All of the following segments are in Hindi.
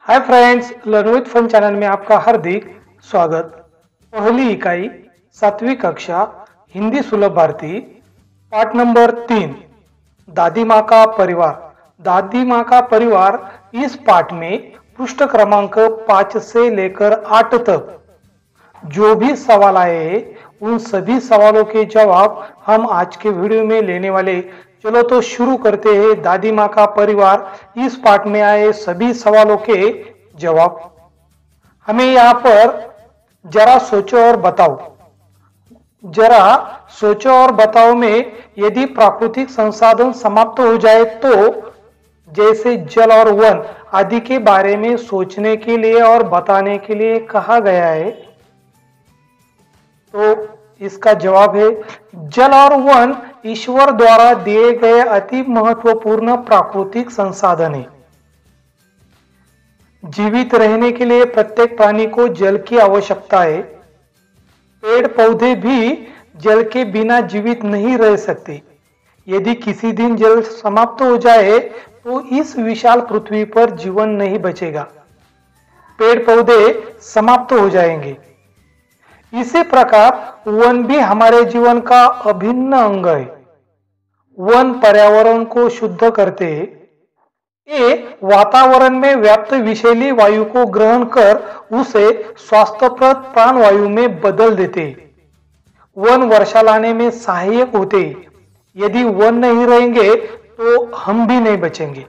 Hi friends, learn with fun channel में आपका हार्दिक स्वागत। पहली इकाई 7वीं कक्षा हिंदी सुलभ भारती पाठ नंबर 3 दादी माँ का परिवार। दादी माँ का परिवार इस पाठ में पृष्ठ क्रमांक 5 से लेकर 8 तक जो भी सवाल आए हैं उन सभी सवालों के जवाब हम आज के वीडियो में लेने वाले। चलो तो शुरू करते हैं दादी माँ का परिवार इस पाठ में आए सभी सवालों के जवाब। हमें यहाँ पर जरा सोचो और बताओ। जरा सोचो और बताओ में यदि प्राकृतिक संसाधन समाप्त हो जाए तो जैसे जल और वन आदि के बारे में सोचने के लिए और बताने के लिए कहा गया है, तो इसका जवाब है जल और वन ईश्वर द्वारा दिए गए अति महत्वपूर्ण प्राकृतिक संसाधन है। जीवित रहने के लिए प्रत्येक प्राणी को जल की आवश्यकता है। पेड़ पौधे भी जल के बिना जीवित नहीं रह सकते। यदि किसी दिन जल समाप्त हो जाए तो इस विशाल पृथ्वी पर जीवन नहीं बचेगा, पेड़ पौधे समाप्त हो जाएंगे। इसी प्रकार वन भी हमारे जीवन का अभिन्न अंग है। वन पर्यावरण को शुद्ध करते हैं। ये वातावरण में व्याप्त विषैली वायु को ग्रहण कर उसे स्वास्थ्यप्रद प्राणवायु में बदल देते। वन वर्षा लाने में सहायक होते। यदि वन नहीं रहेंगे तो हम भी नहीं बचेंगे।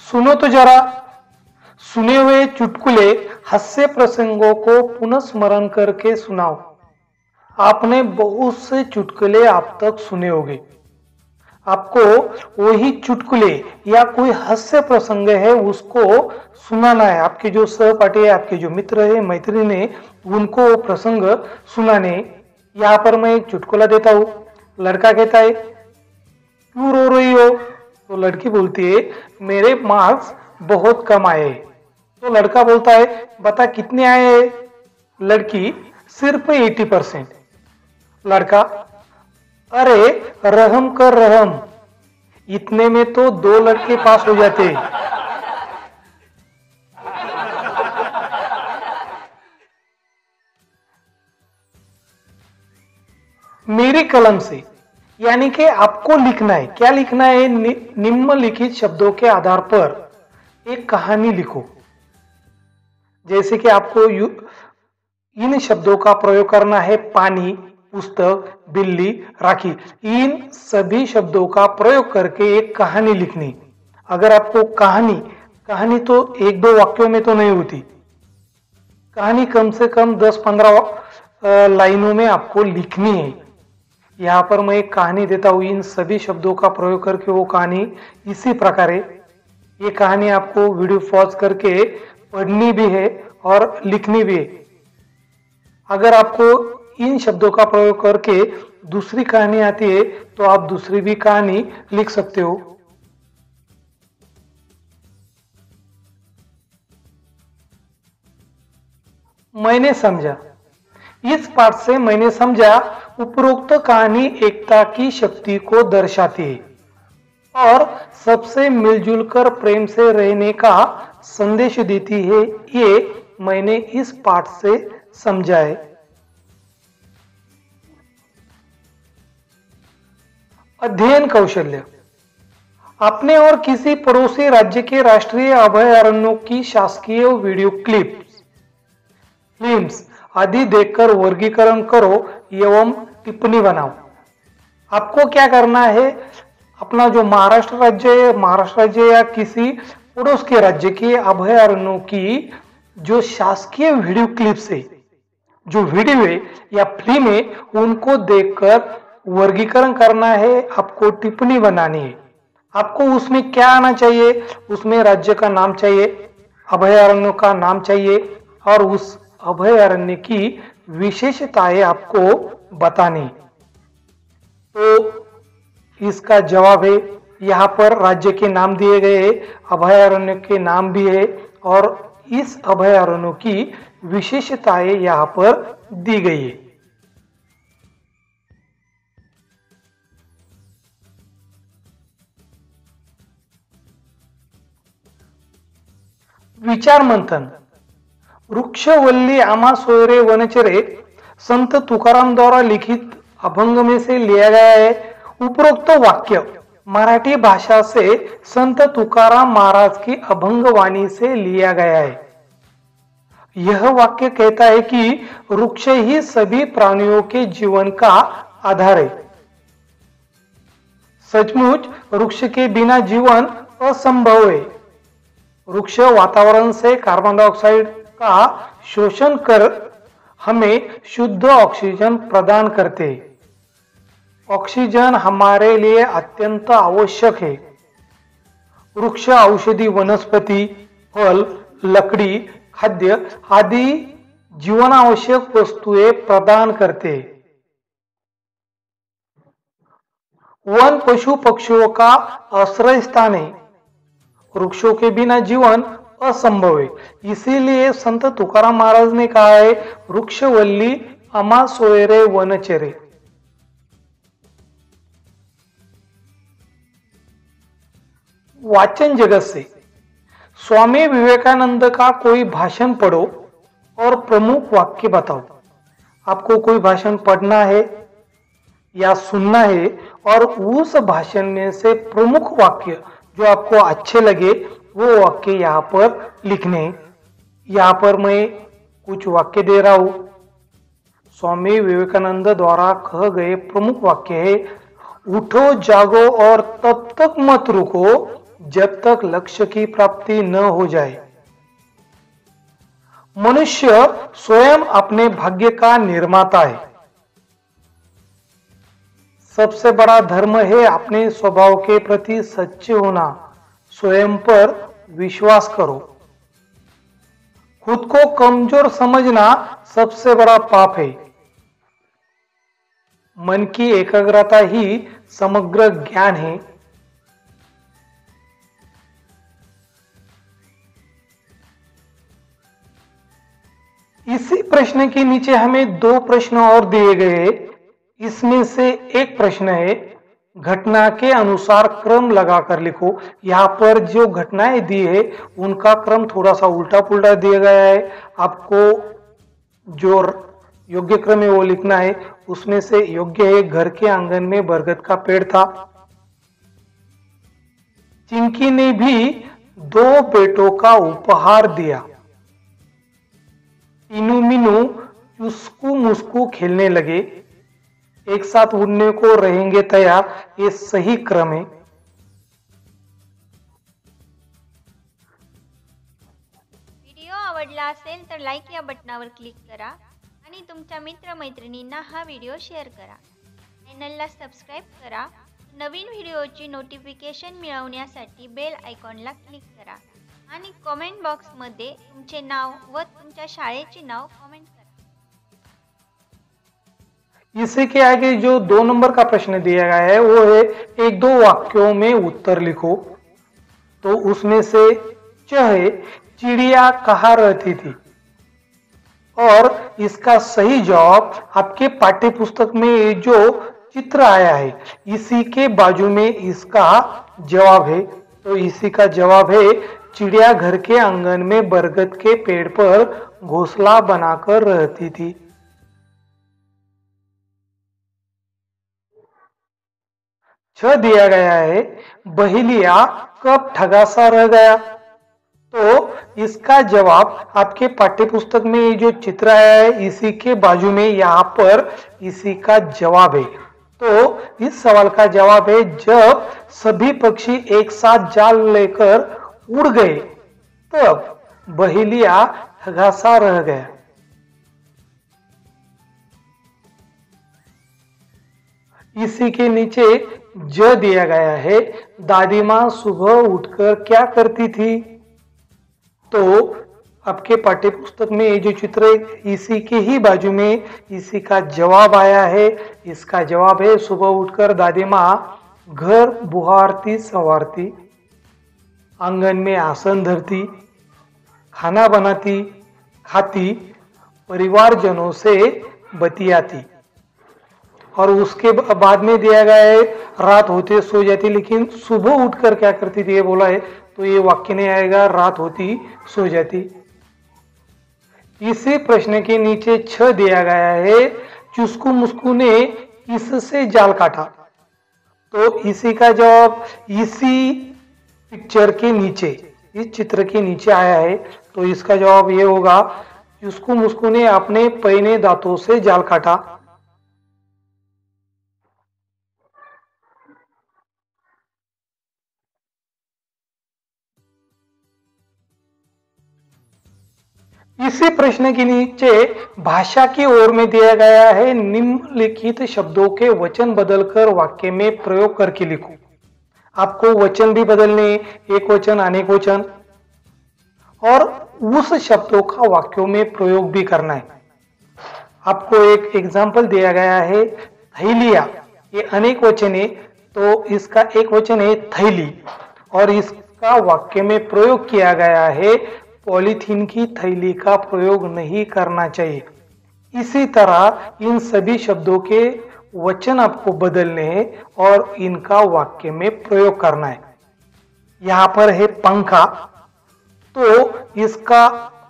सुनो तो जरा, सुने हुए चुटकुले हास्य प्रसंगों को पुनः स्मरण करके सुनाओ। आपने बहुत से चुटकुले आप तक सुने होंगे। आपको वही चुटकुले या कोई हास्य प्रसंग है उसको सुनाना है। आपके जो सहपाठी है, आपके जो मित्र है, मैत्रिण है, उनको प्रसंग सुनाने। यहाँ पर मैं एक चुटकुला देता हूँ। लड़का कहता है, क्यों रो रही हो? तो लड़की बोलती है, मेरे मार्क्स बहुत कम आए। तो लड़का बोलता है, बता कितने आए? लड़की, सिर्फ 80%। लड़का, अरे रहम कर रहम, इतने में तो 2 लड़के पास हो जाते। मेरी कलम से, यानी कि आपको लिखना है। क्या लिखना है? निम्नलिखित शब्दों के आधार पर एक कहानी लिखो। जैसे कि आपको इन शब्दों का प्रयोग करना है। पानी, पुस्तक, बिल्ली, राखी, इन सभी शब्दों का प्रयोग करके एक कहानी लिखनी। अगर आपको कहानी तो 1-2 वाक्यों में तो नहीं होती। कहानी कम से कम 10-15 लाइनों में आपको लिखनी है। यहाँ पर मैं एक कहानी देता हूँ। इन सभी शब्दों का प्रयोग करके वो कहानी इसी प्रकार है। ये कहानी आपको वीडियो पॉज करके पढ़नी भी है और लिखनी भी है। अगर आपको इन शब्दों का प्रयोग करके दूसरी कहानी आती है तो आप दूसरी भी कहानी लिख सकते हो। मैंने समझा। इस पाठ से मैंने समझा उपरोक्त कहानी एकता की शक्ति को दर्शाती है और सबसे मिलजुल कर प्रेम से रहने का संदेश देती है। ये मैंने इस पाठ से समझा है। अध्ययन कौशल्य। अपने और किसी पड़ोसी राज्य के राष्ट्रीय अभयारण्यों की शासकीय वीडियो क्लिप्स, फिल्म्स आदि देखकर वर्गीकरण करो एवं टिप्पणी बनाओ। आपको क्या करना है? अपना जो महाराष्ट्र राज्य या किसी पड़ोस के राज्य के अभयारण्यों की जो शासकीय वीडियो क्लिप्स है, जो वीडियो है या फिल्म है, उनको देखकर वर्गीकरण करना है। आपको टिप्पणी बनानी है। आपको उसमें क्या आना चाहिए? उसमें राज्य का नाम चाहिए, अभयारण्यों का नाम चाहिए और उस अभयारण्य की विशेषताएं आपको बतानी। तो इसका जवाब है, यहाँ पर राज्य के नाम दिए गए हैं, अभयारण्य के नाम भी है और इस अभयारण्यों की विशेषताएं यहाँ पर दी गई है। विचार मंथन। वृक्षवल्ली आमा सोयरे वनचरे संत तुकाराम द्वारा लिखित अभंग में से लिया गया है। उपरोक्त वाक्य मराठी भाषा से संत तुकाराम महाराज की अभंग वाणी से लिया गया है। यह वाक्य कहता है कि वृक्ष ही सभी प्राणियों के जीवन का आधार है। सचमुच वृक्ष के बिना जीवन असंभव है। वृक्ष वातावरण से कार्बन डाइऑक्साइड का शोषण कर हमें शुद्ध ऑक्सीजन प्रदान करते हैं। ऑक्सीजन हमारे लिए अत्यंत आवश्यक है। वृक्ष औषधि वनस्पति, फल, लकड़ी, खाद्य आदि जीवनावश्यक वस्तुएं प्रदान करते हैं। वन पशु पक्षियों का आश्रय स्थान है। वृक्षों के बिना जीवन असंभव है। इसीलिए संत तुकाराम महाराज ने कहा है, वृक्षवल्ली आमा सोयरे वनचरे। वाचन जगत से स्वामी विवेकानंद का कोई भाषण पढ़ो और प्रमुख वाक्य बताओ। आपको कोई भाषण पढ़ना है या सुनना है और उस भाषण में से प्रमुख वाक्य जो आपको अच्छे लगे वो वाक्य यहाँ पर लिखने। यहाँ पर मैं कुछ वाक्य दे रहा हूं। स्वामी विवेकानंद द्वारा कहे गए प्रमुख वाक्य है, उठो जागो और तब तक मत रुको जब तक लक्ष्य की प्राप्ति न हो जाए। मनुष्य स्वयं अपने भाग्य का निर्माता है। सबसे बड़ा धर्म है अपने स्वभाव के प्रति सच्चे होना। स्वयं पर विश्वास करो। खुद को कमजोर समझना सबसे बड़ा पाप है। मन की एकाग्रता ही समग्र ज्ञान है। इसी प्रश्न के नीचे हमें दो प्रश्न और दिए गए। इसमें से एक प्रश्न है, घटना के अनुसार क्रम लगाकर लिखो। यहाँ पर जो घटनाएं दी है उनका क्रम थोड़ा सा उल्टा पुल्टा दिया गया है। आपको जो योग्य क्रम है वो लिखना है। उसमें से योग्य है, घर के आंगन में बरगद का पेड़ था। चिंकी ने भी 2 बेटों का उपहार दिया। इनू मिनू चुस्कू मुस्कू खेलने लगे। एक साथ उड़ने को रहेंगे तैयार, ये सही क्रम है। व्हिडिओ आवडला असेल तर लाईक या बटनावर क्लिक करा आणि तुमच्या मित्रमैत्रिणींना हा व्हिडिओ शेअर करा। चॅनलला सबस्क्राइब करा। नवीन व्हिडिओची नोटिफिकेशन मिळवण्यासाठी बेल आयकॉनला क्लिक करा आणि कमेंट बॉक्समध्ये तुमचे नाव व तुमच्या शाळेचे नाव कमेंट करा। इसी के आगे जो 2 नंबर का प्रश्न दिया गया है वो है, 1-2 वाक्यों में उत्तर लिखो। तो उसमें से च है, चिड़िया कहाँ रहती थी। और इसका सही जवाब आपके पाठ्य पुस्तक में जो चित्र आया है इसी के बाजू में इसका जवाब है। तो इसी का जवाब है, चिड़िया घर के आंगन में बरगद के पेड़ पर घोंसला बनाकर रहती थी। छ दिया गया है, बहेलिया कब ठगासा रह गया। तो इसका जवाब आपके पाठ्य पुस्तक में ये जो चित्र आया है इसी के बाजू में यहाँ पर इसी का जवाब है। तो इस सवाल का जवाब है, जब सभी पक्षी एक साथ जाल लेकर उड़ गए तब बहेलिया ठगासा रह गया। इसी के नीचे ज दिया गया है, दादी माँ सुबह उठकर क्या करती थी। तो आपके पाठ्य पुस्तक में ये जो चित्र है इसी के ही बाजू में इसी का जवाब आया है। इसका जवाब है, सुबह उठकर दादी माँ घर बुहारती संवारती, आंगन में आसन धरती, खाना बनाती, खाती, परिवारजनों से बतियाती। और उसके बाद में दिया गया है, रात होते सो जाती लेकिन सुबह उठकर क्या करती थी ये बोला है। तो ये वाक्य नहीं आएगा, रात होती सो जाती। इसी प्रश्न के नीचे 6 दिया गया है, चुस्कू मुस्कू ने इससे जाल काटा। तो इसी का जवाब इसी पिक्चर के नीचे, इस चित्र के नीचे आया है। तो इसका जवाब ये होगा, चुस्कू मुस्कू ने अपने पैने दांतों से जाल काटा। इसी प्रश्न के नीचे भाषा की ओर में दिया गया है, निम्नलिखित शब्दों के वचन बदलकर वाक्य में प्रयोग करके लिखो। आपको वचन भी बदलने, एक वचन अनेक वचन, और उस शब्दों का वाक्यों में प्रयोग भी करना है। आपको एक एग्जाम्पल दिया गया है, थैलिया, ये अनेक वचन है, तो इसका एक वचन है थैली, और इसका वाक्य में प्रयोग किया गया है, पॉलीथीन की थैली का प्रयोग नहीं करना चाहिए। इसी तरह इन सभी शब्दों के वचन आपको बदलने हैं और इनका वाक्य में प्रयोग करना है। यहां पर है पंखा, तो इसका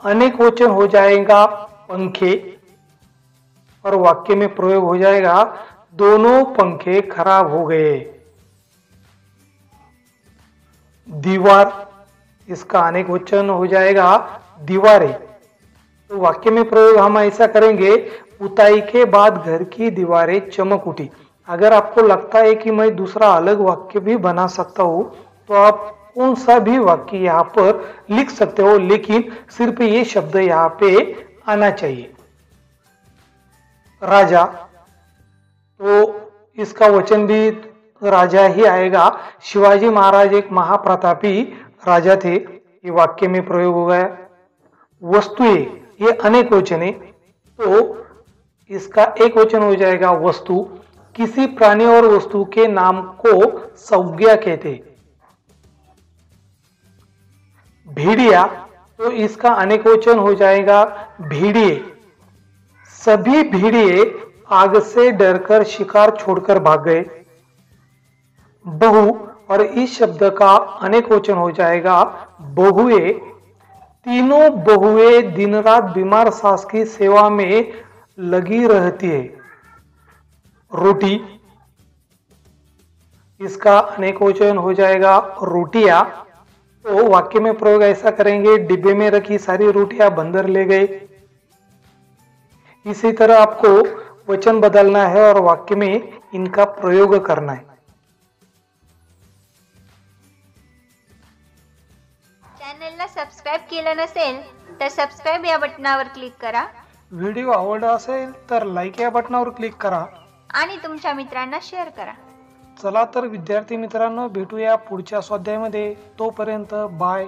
अनेक वचन हो जाएगा पंखे, और वाक्य में प्रयोग हो जाएगा, दोनों पंखे खराब हो गए। दीवार, इसका अनेक वचन हो जाएगा दीवारें। तो वाक्य में प्रयोग हम ऐसा करेंगे, पुताई के बाद घर की दीवारें चमक उठी। अगर आपको लगता है कि मैं दूसरा अलग वाक्य भी बना सकता हूं, तो आप कौन सा भी वाक्य यहाँ पर लिख सकते हो, लेकिन सिर्फ ये शब्द यहाँ पे आना चाहिए। राजा, तो इसका वचन भी राजा ही आएगा। शिवाजी महाराज एक महाप्रतापी राजा थे, ये वाक्य में प्रयोग हो गया। वस्तुएं, ये अनेक वचन है, तो इसका एक वचन हो जाएगा वस्तु। किसी प्राणी और वस्तु के नाम को संज्ञा कहते। भेड़िया, तो इसका अनेक वचन हो जाएगा भेड़िए। सभी भेड़िए आग से डरकर शिकार छोड़कर भाग गए। बहु, और इस शब्द का अनेक वचन हो जाएगा बहुए। तीनों बहुए दिन रात बीमार सास की सेवा में लगी रहती है। रोटी, इसका अनेक वचन हो जाएगा रोटियां। तो वाक्य में प्रयोग ऐसा करेंगे, डिब्बे में रखी सारी रोटियां बंदर ले गए। इसी तरह आपको वचन बदलना है और वाक्य में इनका प्रयोग करना है। चॅनलला सबस्क्राईब केलं नसेल तर सबस्क्राईब या बटनावर क्लिक करा व्हिडिओ आवडला असेल तर लाईक या बटनावर क्लिक करा आणि तुमच्या मित्रांना शेअर करा। चला तर विद्यार्थी मित्रांनो, भेटूया पुढच्या स्वाध्यायामध्ये। तोपर्यंत बाय।